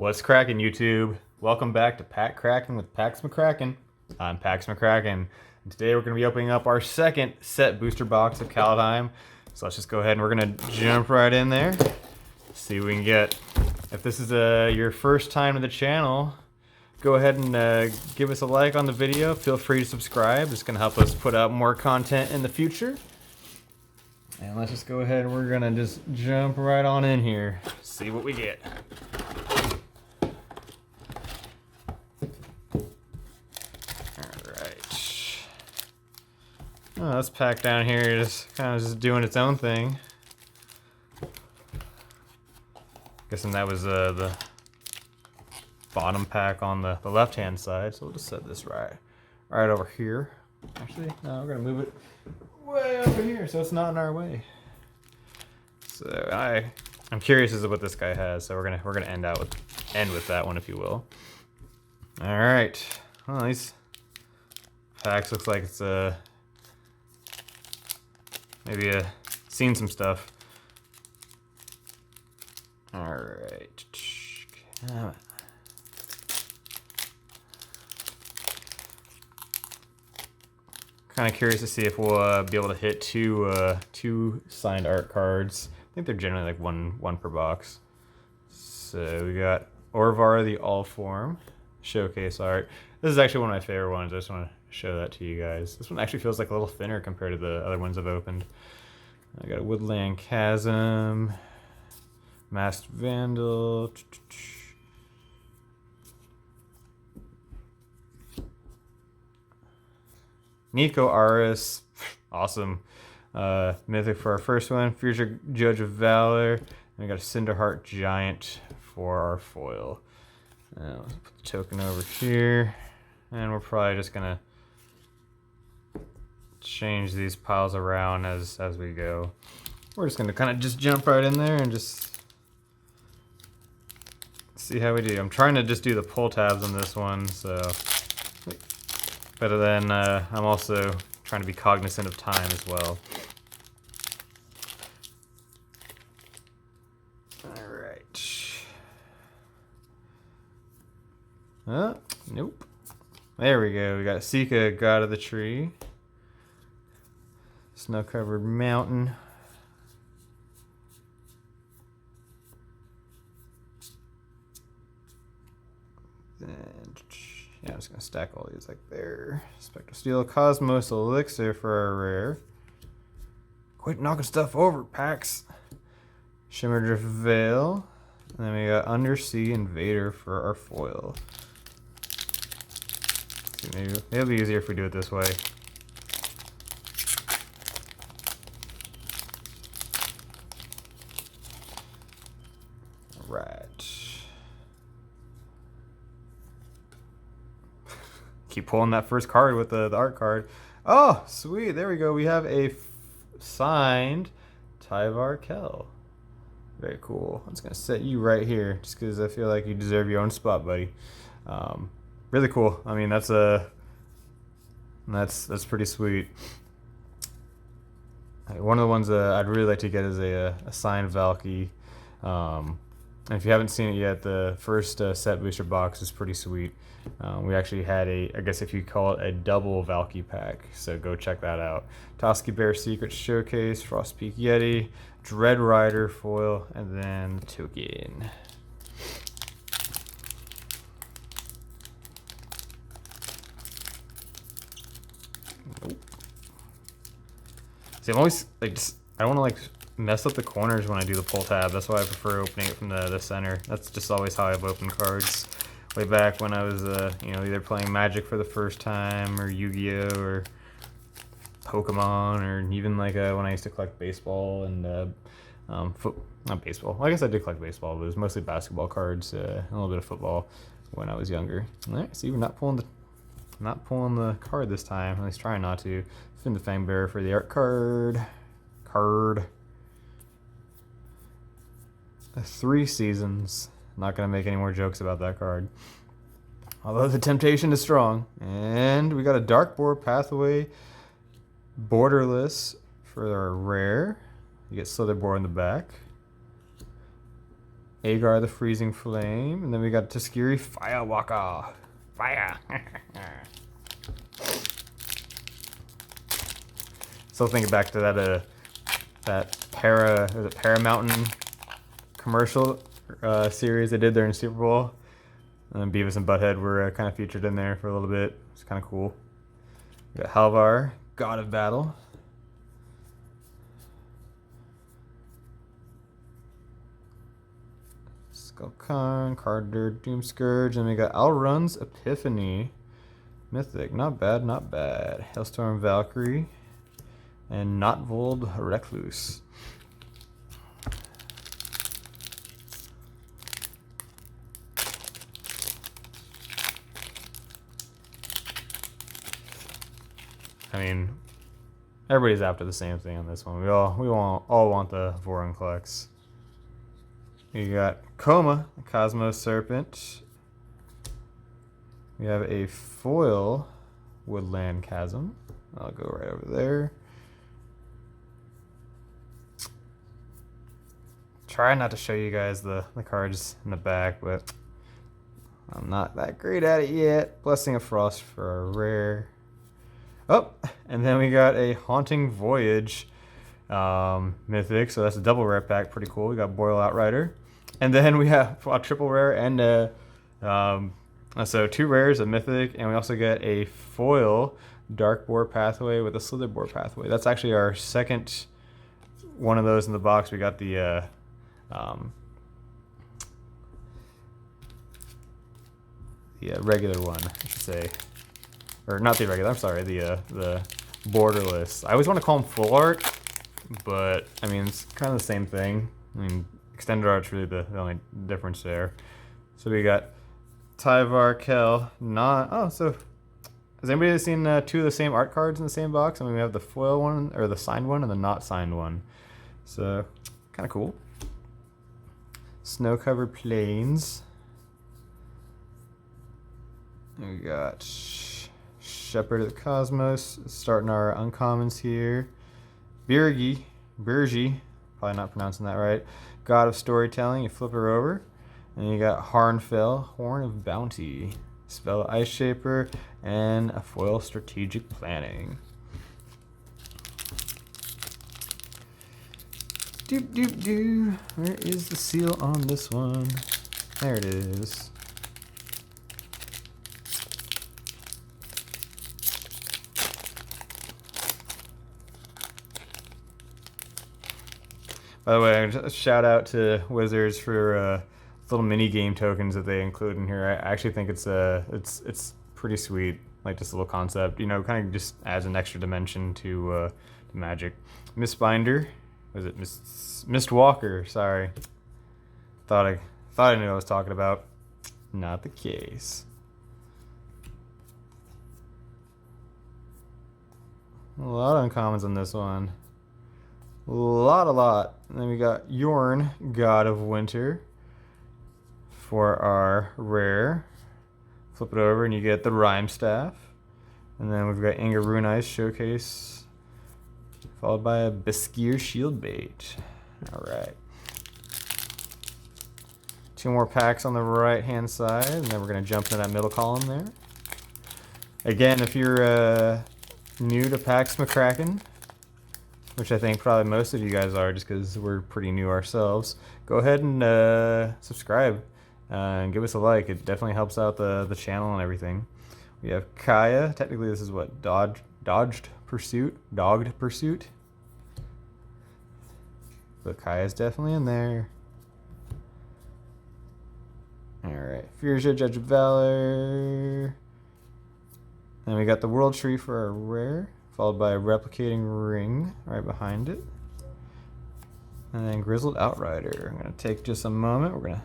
What's cracking, YouTube? Welcome back to Pack Crackin with Pax McCrackin. I'm Pax McCrackin, and today we're going to be opening up our second set booster box of Kaldheim. So let's just go ahead and we're going to jump right in there, see what we can get. If this is your first time to the channel, go ahead and give us a like on the video. Feel free to subscribe. It's going to help us put out more content in the future. And let's just go ahead and we're going to just jump right on in here, see what we get. Oh, this pack down here is kind of just doing its own thing. Guessing that was the bottom pack on the left-hand side. So we'll just set this right over here. Actually, no, we're gonna move it way over here so it's not in our way. So I'm curious as to what this guy has. So we're gonna end with that one, if you will. All right. Well, these packs looks like it's maybe seen some stuff. All right. Kind of curious to see if we'll be able to hit two signed art cards. I think they're generally like one per box. So we got Orvar the All Form showcase art. This is actually one of my favorite ones. I just want to show that to you guys. This one actually feels like a little thinner compared to the other ones I've opened. I got a Woodland Chasm, Masked Vandal, Nico Aris, awesome. Mythic for our first one, Future Judge of Valor, and we got a Cinderheart Giant for our foil. Let's put the token over here, and we're probably just gonna change these piles around as we go. We're just gonna kind of just jump right in there and just see how we do. I'm trying to just do the pull tabs on this one, so better than I'm also trying to be cognizant of time as well. All right. Nope. There we go. We got Sika, God of the Tree. Snow-covered mountain. And yeah, I'm just gonna stack all these like there. Spectral Steel, Cosmos Elixir for our rare. Quit knocking stuff over, Pax. Shimmerdrift Veil. And then we got Undersea Invader for our foil. Maybe it'll be easier if we do it this way. Keep pulling that first card with the art card. Oh, sweet. There we go. We have a signed Tyvar Kell. Very cool. I'm just going to set you right here just because I feel like you deserve your own spot, buddy. Really cool. I mean, that's pretty sweet. One of the ones I'd really like to get is a signed Valky. And if you haven't seen it yet, the first set booster box is pretty sweet. We actually had I guess if you call it a double Valky pack, so go check that out. Toski Bear Secret Showcase, Frostpeak Yeti, Dread Rider foil, and then the token. Nope. See, I'm always like I don't want to mess up the corners when I do the pull tab. That's why I prefer opening it from the center. That's just always how I've opened cards. Way back when I was, either playing Magic for the first time, or Yu-Gi-Oh, or Pokemon, or even like when I used to collect baseball and not baseball. Well, I guess I did collect baseball, but it was mostly basketball cards, a little bit of football when I was younger. All right, see, we're not pulling the card this time. At least trying not to. Fin the Fangbearer for the art card. 3 seasons. Not going to make any more jokes about that card. Although the temptation is strong. And we got a Darkboard Pathway Borderless for our rare. You get Slitherboard in the back. Agar the Freezing Flame, and then we got Tuskiri Firewalker. Fire! Still thinking back to that Paramountain commercial series they did there in Super Bowl. And then Beavis and Butthead were kind of featured in there for a little bit. It's kind of cool. We got Halvar, God of Battle. Skullkarn, Carter, Doomscourge, and we got Alrun's Epiphany. Mythic, not bad, not bad. Hailstorm Valkyrie, and Notvold Recluse. I mean, everybody's after the same thing on this one. We all want the Vorinclex. You got Coma, Cosmos Serpent. We have a foil Woodland Chasm. I'll go right over there. Try not to show you guys the cards in the back, but I'm not that great at it yet. Blessing of Frost for a rare. Oh, and then we got a Haunting Voyage mythic, so that's a double rare pack, pretty cool. We got Boreal Outrider. And then we have a triple rare and so 2 rares, a mythic, and we also get a foil Dark Boar Pathway with a Slither Boar Pathway. That's actually our second one of those in the box. We got the regular one, I should say. Or not the regular, I'm sorry, the borderless. I always want to call them full art, but I mean, it's kind of the same thing. I mean, extended art's really the only difference there. So we got Tyvar, Kel, so has anybody seen 2 of the same art cards in the same box? I mean, we have the foil one, or the signed one, and the not signed one. So, kind of cool. Snow-covered plains. We got Shepherd of the Cosmos, starting our uncommons here. Birgi, probably not pronouncing that right. God of Storytelling, you flip her over. And you got Harnfell, Horn of Bounty, Spell Ice Shaper, and a foil Strategic Planning. Where is the seal on this one? There it is. By the way, a shout out to Wizards for little mini game tokens that they include in here. I actually think it's pretty sweet, like this little concept. You know, kind of just adds an extra dimension to Magic. Mistbinder, was it Mistwalker? Sorry, thought I knew what I was talking about. Not the case. A lot of uncommons on this one. A lot. And then we got Yorn, God of Winter, for our rare. Flip it over and you get the Rhyme Staff. And then we've got Anger Rune Ice Showcase, followed by a Beskier Shield Bait. Alright. 2 more packs on the right hand side, and then we're going to jump into that middle column there. Again, if you're new to Pax McCrackin, which I think probably most of you guys are just because we're pretty new ourselves, go ahead and subscribe and give us a like. It definitely helps out the channel and everything. We have Kaya. Technically this is what? Dogged Pursuit? But Kaya's definitely in there. Alright, Furia, Judge of Valor. Then we got the World Tree for our rare, followed by a Replicating Ring right behind it. And then Grizzled Outrider. I'm going to take just a moment. We're going to...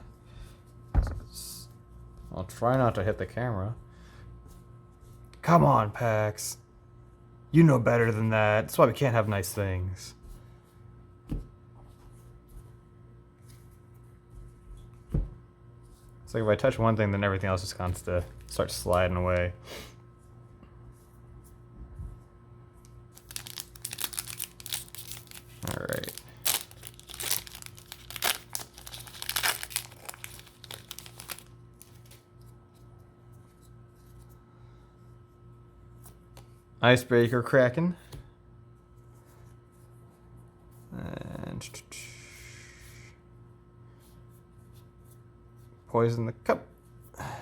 I'll try not to hit the camera. Come on, Pax. You know better than that. That's why we can't have nice things. It's like if I touch one thing, then everything else just wants to start sliding away. Alright. Icebreaker Kraken. And Poison the Cup.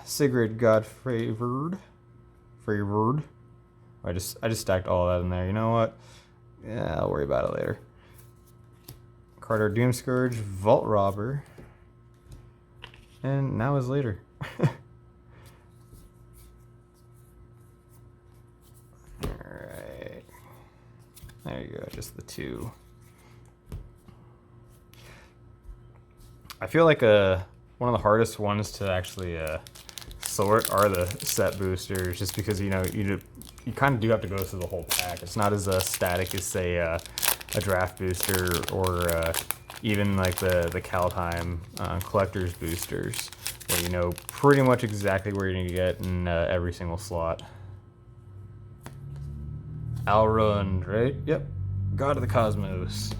Sigrid God Favored. I just stacked all that in there. You know what? Yeah, I'll worry about it later. Carter Doomscourge, Vault Robber. And now is later. Alright. There you go, just the two. I feel like one of the hardest ones to actually sort are the set boosters, just because you kind of do have to go through the whole pack. It's not as static as say a draft booster or even like the Kaldheim collector's boosters, where you know pretty much exactly where you're gonna get in every single slot. Alrund, right? Yep. God of the Cosmos.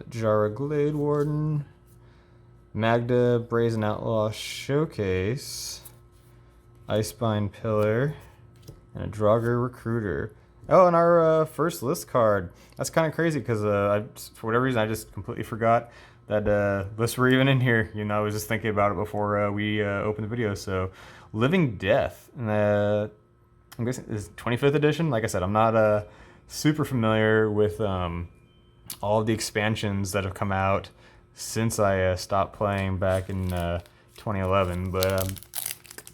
Jara Glade Warden. Magda Brazen Outlaw Showcase. Icebind Pillar. And a Draugr Recruiter. Oh, and our first list card. That's kind of crazy because for whatever reason I just completely forgot that lists were even in here. You know, I was just thinking about it before we opened the video. So, Living Death. I'm guessing this is 25th edition. Like I said, I'm not super familiar with all of the expansions that have come out since I stopped playing back in 2011. But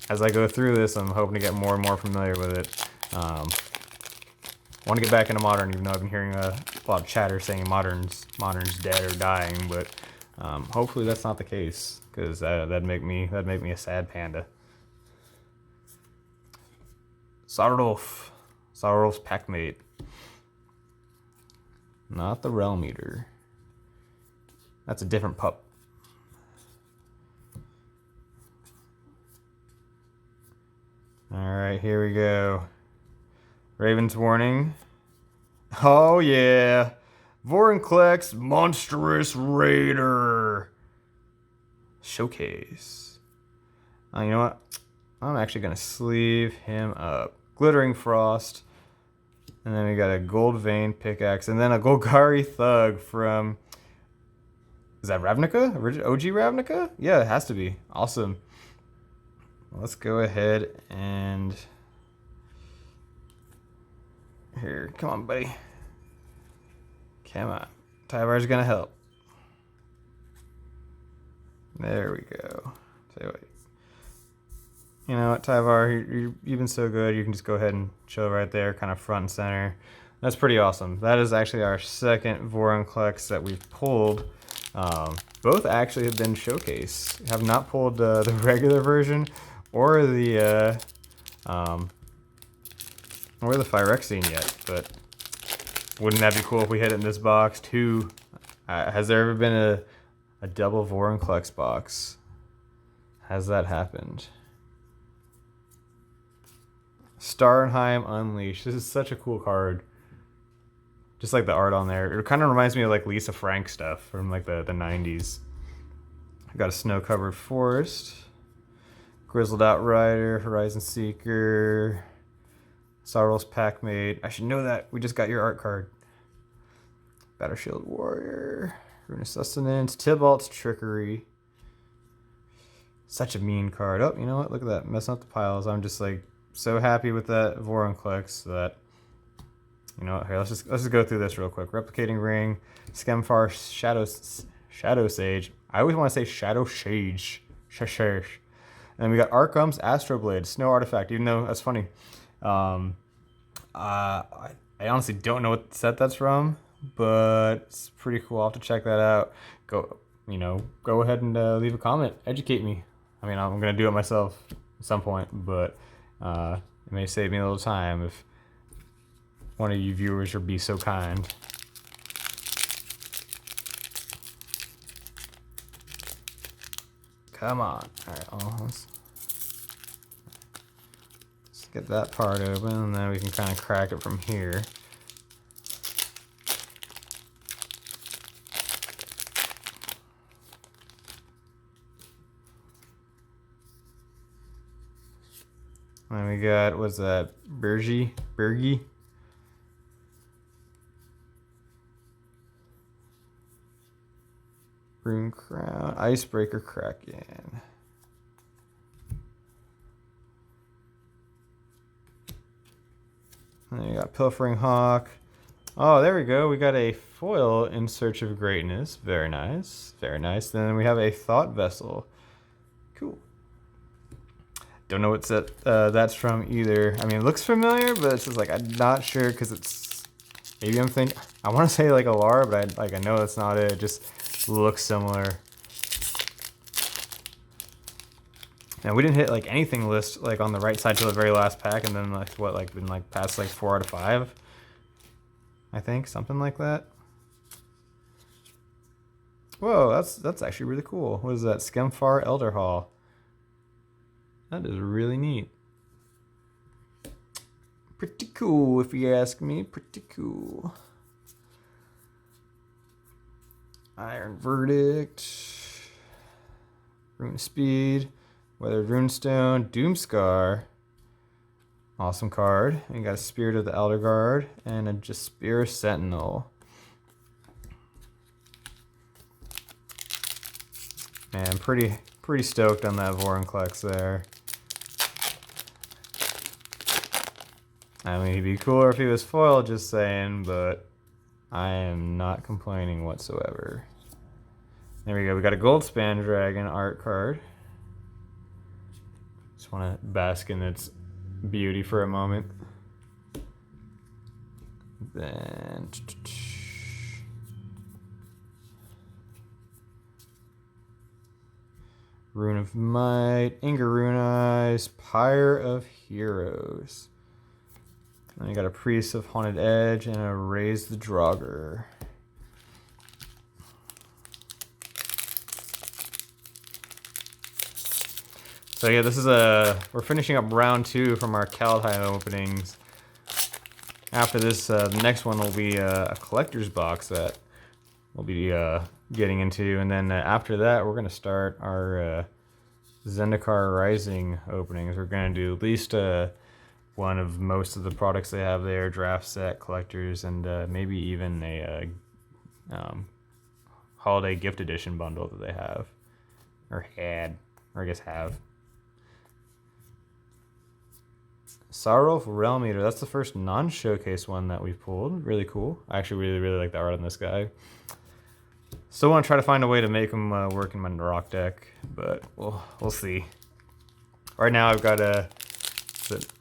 as I go through this, I'm hoping to get more and more familiar with it. I want to get back into Modern, even though I've been hearing a lot of chatter saying Modern's dead or dying. But hopefully that's not the case, because that'd make me a sad panda. Sarulf's Packmate. Not the Realm Eater. That's a different pup. Alright, here we go. Raven's Warning. Oh yeah! Vorinclex Monstrous Raider. Showcase. Oh, you know what? I'm actually going to sleeve him up. Glittering Frost. And then we got a Gold Vein Pickaxe. And then a Golgari Thug from... Is that Ravnica? OG Ravnica? Yeah, it has to be. Awesome. Let's go ahead and... Here, come on, buddy. Come on. Tyvar's going to help. There we go. Tell you what. You know what, Tyvar, you've been so good. You can just go ahead and chill right there, kind of front and center. That's pretty awesome. That is actually our second Vorinclex that we've pulled. Both actually have been showcased. Have not pulled the regular version or the Phyrexian yet, but wouldn't that be cool if we hit it in this box too? Has there ever been a double Vorinclex box? Has that happened? Starnheim Unleashed. This is such a cool card. Just like the art on there. It kind of reminds me of like Lisa Frank stuff from like the 90s. I got a Snow-Covered Forest. Grizzled Outrider, Horizon Seeker, Sarulf's Packmate. I should know that. We just got your art card. Battleshield Warrior, Rune of Sustenance, Tybalt's Trickery. Such a mean card. Oh, you know what? Look at that. Messing up the piles. I'm just like so happy with that Vorinclex that, you know what, here, let's just go through this real quick. Replicating Ring, Skemfar, Shadow Sage. I always want to say Shadow Sage. And then we got Arkhams, Astroblade, Snow Artifact, even though that's funny. I honestly don't know what set that's from, but it's pretty cool. I'll have to check that out. Go ahead and leave a comment. Educate me. I mean, I'm going to do it myself at some point, but it may save me a little time if one of you viewers would be so kind. Come on. Alright, let's get that part open, and then we can kind of crack it from here. And we got, what's that? Bergie? Rune Crown, Icebreaker Kraken. And then you got Pilfering Hawk. Oh, there we go. We got a foil in Search of Greatness. Very nice. Very nice. Then we have a Thought Vessel. Cool. Don't know what set that's from either. I mean, it looks familiar, but it's just like, I'm not sure because it's... Maybe I'm thinking... I want to say like Alara, but I know that's not it. It just looks similar. And we didn't hit like anything list like on the right side till the very last pack, and then like what, like been like past like 4 out of 5, I think, something like that. Whoa, that's actually really cool. What is that? Skemfar Elder Hall. That is really neat. Pretty cool, if you ask me. Pretty cool. Iron Verdict. Rune Speed. Weathered Runestone. Doomscar. Awesome card. And you got a Spirit of the Elder Guard and a Jaspir Sentinel. And pretty stoked on that Vorinclex there. I mean, he'd be cooler if he was foil, just saying, but I am not complaining whatsoever. There we go. We got a Goldspan Dragon art card. Just want to bask in its beauty for a moment. Then Rune of Might, Anger Rune Eyes, Pyre of Heroes. Then you got a Priest of Haunted Edge and a Raise the Draugr. So yeah, this is we're finishing up round 2 from our Kaldheim openings. After this, the next one will be a collector's box that we'll be getting into, and then after that, we're gonna start our Zendikar Rising openings. We're gonna do at least one of most of the products they have there, draft set, collectors, and maybe even a holiday gift edition bundle that they have, or had, or I guess have. Sorrowful Realm Eater, that's the first non-showcase one that we've pulled. Really cool. I actually really like the art on this guy. Still want to try to find a way to make him work in my rock deck, but we'll see. Right now I've got the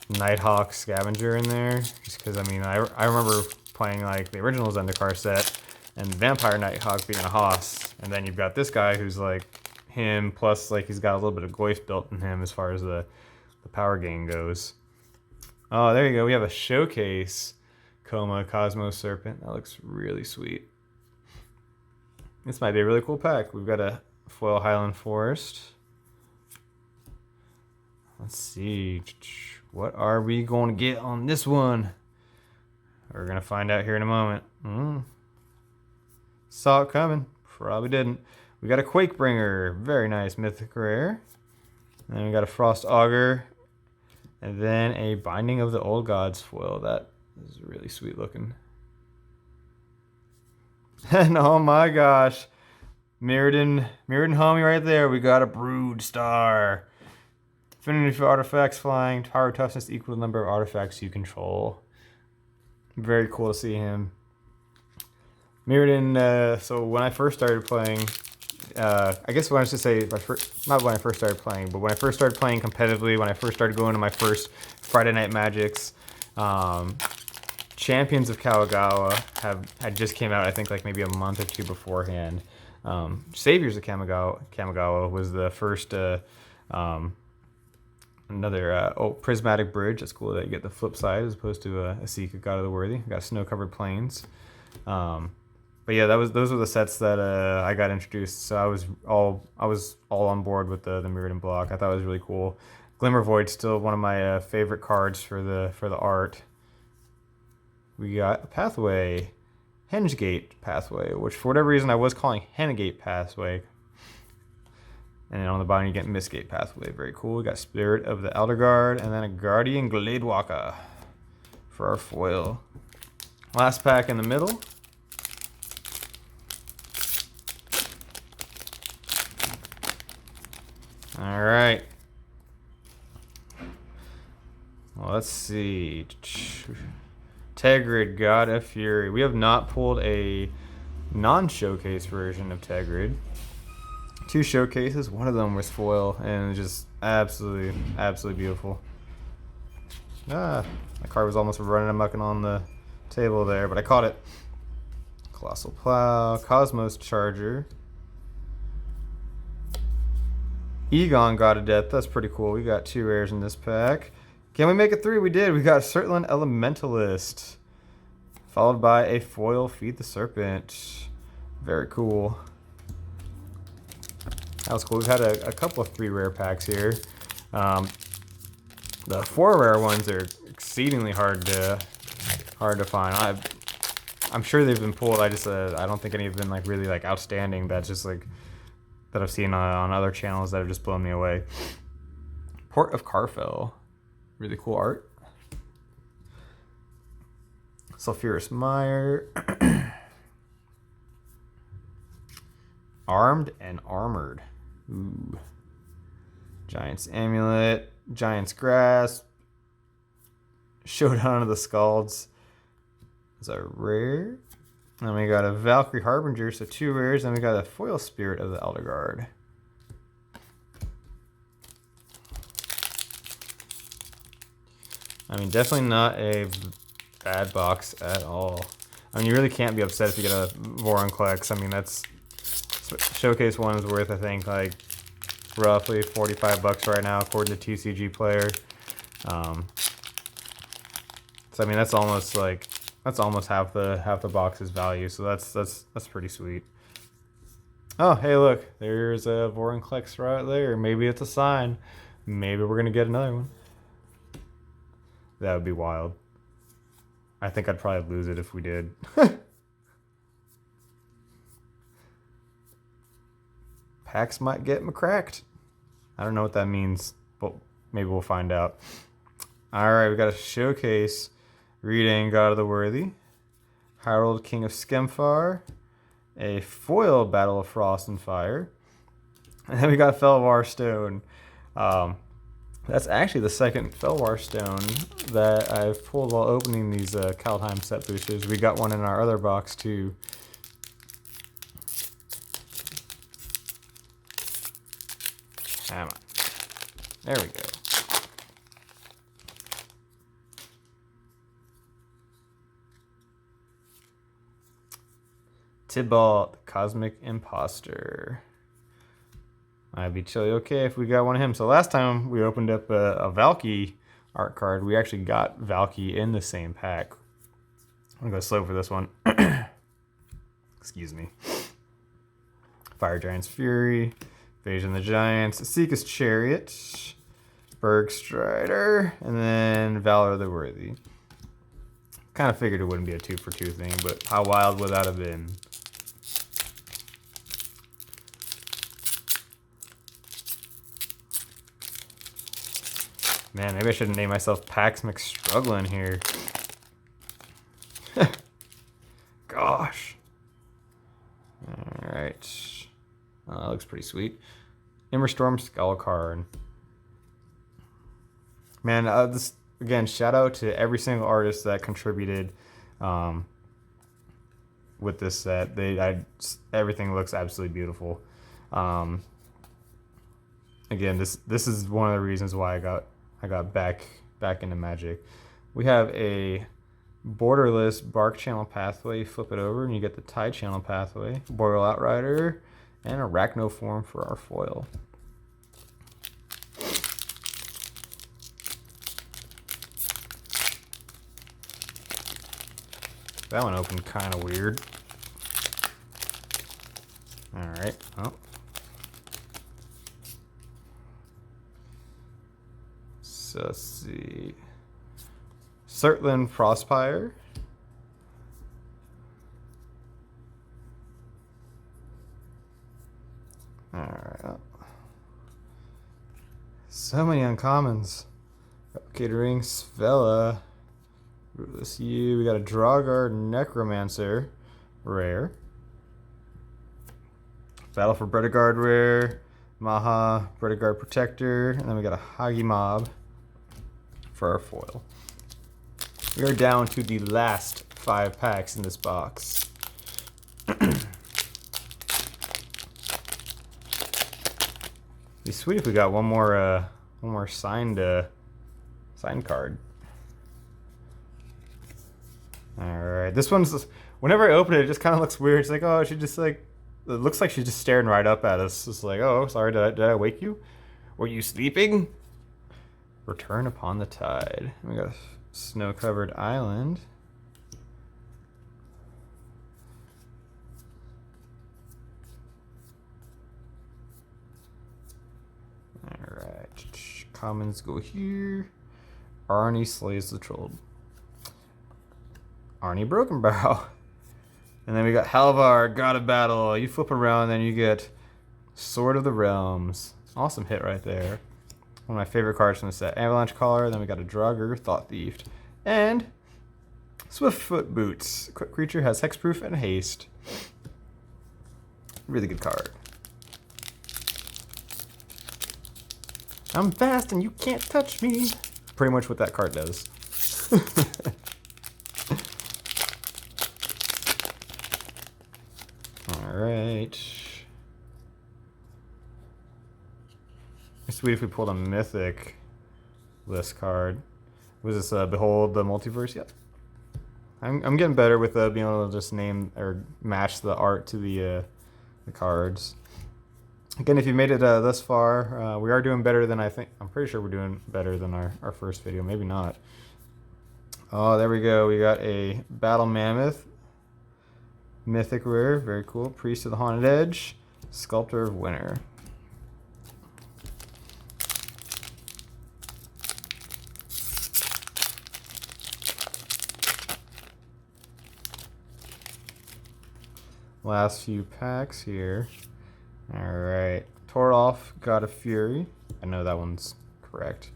Nighthawk Scavenger in there, just because, I mean, I remember playing like the original Zendikar set and Vampire Nighthawk being a Hoss, and then you've got this guy who's like him, plus like he's got a little bit of Goyf built in him as far as the power gain goes. Oh, there you go. We have a showcase Coma Cosmos Serpent. That looks really sweet. This might be a really cool pack. We've got a foil Highland Forest. Let's see. What are we going to get on this one? We're going to find out here in a moment. Saw it coming. Probably didn't. We got a Quakebringer. Very nice mythic rare. And then we got a Frost Augur. And then a Binding of the Old Gods foil. That is really sweet looking. And oh my gosh. Mirrodin homie right there. We got a Brood Star. Affinity for artifacts flying. Power toughness equal to the number of artifacts you control. Very cool to see him. Mirrodin, so when I first started playing, I guess what I should say, not when I first started playing, but when I first started playing competitively, when I first started going to my first Friday Night Magics, Champions of Kamigawa had just came out, I think like maybe a month or 2 beforehand. Saviors of Kamigawa was the first, Prismatic Bridge. That's cool that you get the flip side as opposed to a Asika, God of the Worthy. Got Snow-Covered Plains. But yeah, those were the sets that I got introduced. So I was all on board with the Mirrodin block. I thought it was really cool. Glimmervoid's still one of my favorite cards for the art. We got a Pathway, Hengate Pathway, which for whatever reason I was calling Hengate Pathway. And then on the bottom you get Mistgate Pathway. Very cool. We got Spirit of the Elder Guard and then a Guardian Gladewalker for our foil. Last pack in the middle. All right. Well, let's see. Tegrid, God of Fury. We have not pulled a non-showcase version of Tegrid. 2 showcases, one of them was foil, and just absolutely beautiful. Ah, my card was almost running amok on the table there, but I caught it. Colossal Plow, Cosmos Charger. Egon, God of Death, that's pretty cool. We got 2 rares in this pack. Can we make it 3? We did. We got Surtland Elementalist, followed by a foil Feed the Serpent. Very cool. That was cool. We've had a couple of 3 rare packs here. The 4 rare ones are exceedingly hard to find. I'm sure they've been pulled. I don't think any have been like really like outstanding. That's just like that I've seen on other channels that have just blown me away. Port of Carfell. Really cool art. Sulphurous Mire. Armed and Armored. Ooh. Giant's Amulet. Giant's Grasp. Showdown of the Scalds. Is a rare. Then we got a Valkyrie Harbinger, so 2 rares. Then we got a foil Spirit of the Elder Guard. I mean, definitely not a bad box at all. I mean, you really can't be upset if you get a Vorinclex. I mean, that's showcase one is worth, I think, like roughly $45 right now, according to TCG Player. So I mean, that's almost half the box's value. So that's pretty sweet. Oh, hey, look, there's a Vorinclex right there. Maybe it's a sign. Maybe we're gonna get another one. That would be wild. I think I'd probably lose it if we did. Pax might get McCracked. I don't know what that means, but maybe we'll find out. Alright, we got a showcase. Reading God of the Worthy. Harold, King of Skemfar. A foil Battle of Frost and Fire. And then we got Felwar Stone. That's actually the second Felwar Stone that I've pulled while opening these Kaldheim set boosters. We got one in our other box too. Come on. There we go. Tybalt, the Cosmic Imposter. I'd be chilly okay if we got one of him. So last time we opened up a Valky art card, we actually got Valky in the same pack. I'm gonna go slow for this one. Excuse me. Fire Giant's Fury, Invasion of the Giants, Seeka's Chariot, Berg Strider, and then Valor the Worthy. Kind of figured it wouldn't be a 2-for-2 thing, but how wild would that have been? Man, maybe I should have named myself Pax McCrackin here. Gosh. Alright. That looks pretty sweet. Immerstorm Skullcard. Man, this again, shout out to every single artist that contributed with this set. Everything looks absolutely beautiful. Again, this is one of the reasons why I got back into Magic. We have a borderless Bark Channel Pathway. Flip it over and you get the Tide Channel Pathway, Boreal Outrider, and Arachnoform for our foil. That one opened kind of weird. All right. Oh. So let's see. Surtland Frostpire. Alright. So many uncommons. Catering, Svella, Rootless You. We got a Draugr Necromancer, rare. Battle for Bredegard, rare. Maha, Bredegard Protector, and then we got a Hagi Mob for our foil. We are down to the last 5 packs in this box. It'd be sweet if we got one more signed card. All right, this one's. Whenever I open it, it just kind of looks weird. It's like, oh, she just like. It looks like she's just staring right up at us. It's like, oh, sorry, did I wake you? Were you sleeping? Return upon the tide. We got a snow-covered island. All right, commons go here. Arnie slays the troll. Arnie Broken Barrel. And then we got Halvar, God of Battle. You flip around, then you get Sword of the Realms. Awesome hit right there. One of my favorite cards from the set. Avalanche Caller. Then we got a Draugr, Thought Thief. And Swiftfoot Boots. Quick creature has hexproof and haste. Really good card. I'm fast and you can't touch me. Pretty much what that card does. Alright. It's sweet if we pulled a mythic list card. Was this Behold the Multiverse? Yep. I'm getting better with being able to just name or match the art to the cards. Again, if you made it thus far, we are doing better than I'm pretty sure we're doing better than our first video. Maybe not. Oh, there we go. We got a Battle Mammoth. Mythic rare. Very cool. Priest of the Haunted Edge. Sculptor of Winter. Last few packs here. Alright. Torolf, God of Fury. I know that one's correct.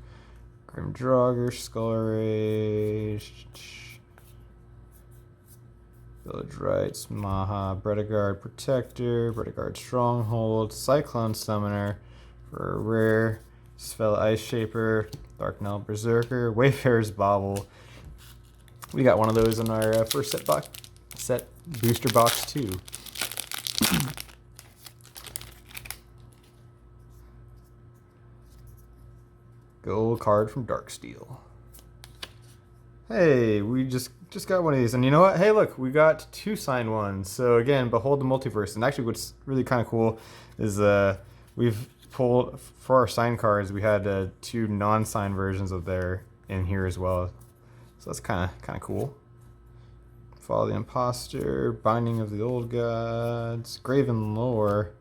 Grim Draugr, Skull Rage. Village Rites, Maha, Bredegard Protector, Bredegard Stronghold, Cyclone Summoner for a rare. Svella Ice Shaper, Dark Knell Berserker, Wayfarer's Bauble. We got one of those in our first set booster box too. Gold card from Darksteel. Hey, we just got one of these, and you know what? Hey, look, we got 2 signed ones. So again, Behold the Multiverse. And actually, what's really kind of cool is we've pulled for our signed cards. We had 2 non-signed versions of there in here as well. So that's kind of cool. Follow the Imposter, Binding of the Old Gods, Graven Lore.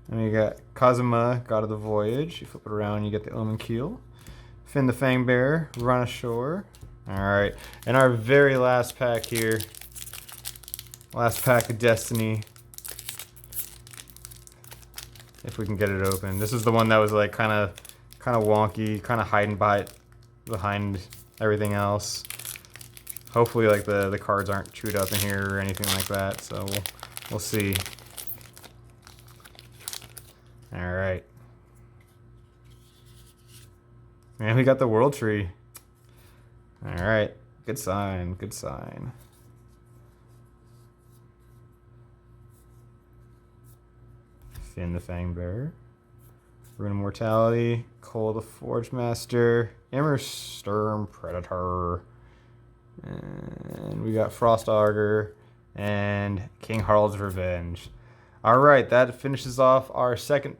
And we got Kazuma, God of the Voyage. You flip it around, you get the Omen Keel. Finn the Fangbearer, Run Ashore. Alright, and our very last pack here. Last pack of Destiny. If we can get it open. This is the one that was like kind of wonky, kind of hiding behind everything else. Hopefully like the cards aren't chewed up in here or anything like that, so we'll see. Alright. And we got the World Tree. Alright. Good sign. Good sign. Finn the Fangbearer. Rune of Mortality. Cole the Forge Master. Immersturm Predator. And we got Frost Augur. And King Harald's Revenge. Alright, that finishes off our second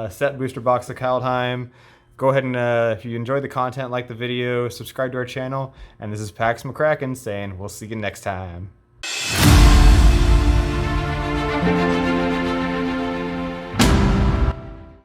set booster box of Kaldheim. Go ahead and, if you enjoyed the content, like the video, subscribe to our channel. And this is Pax McCrackin saying we'll see you next time.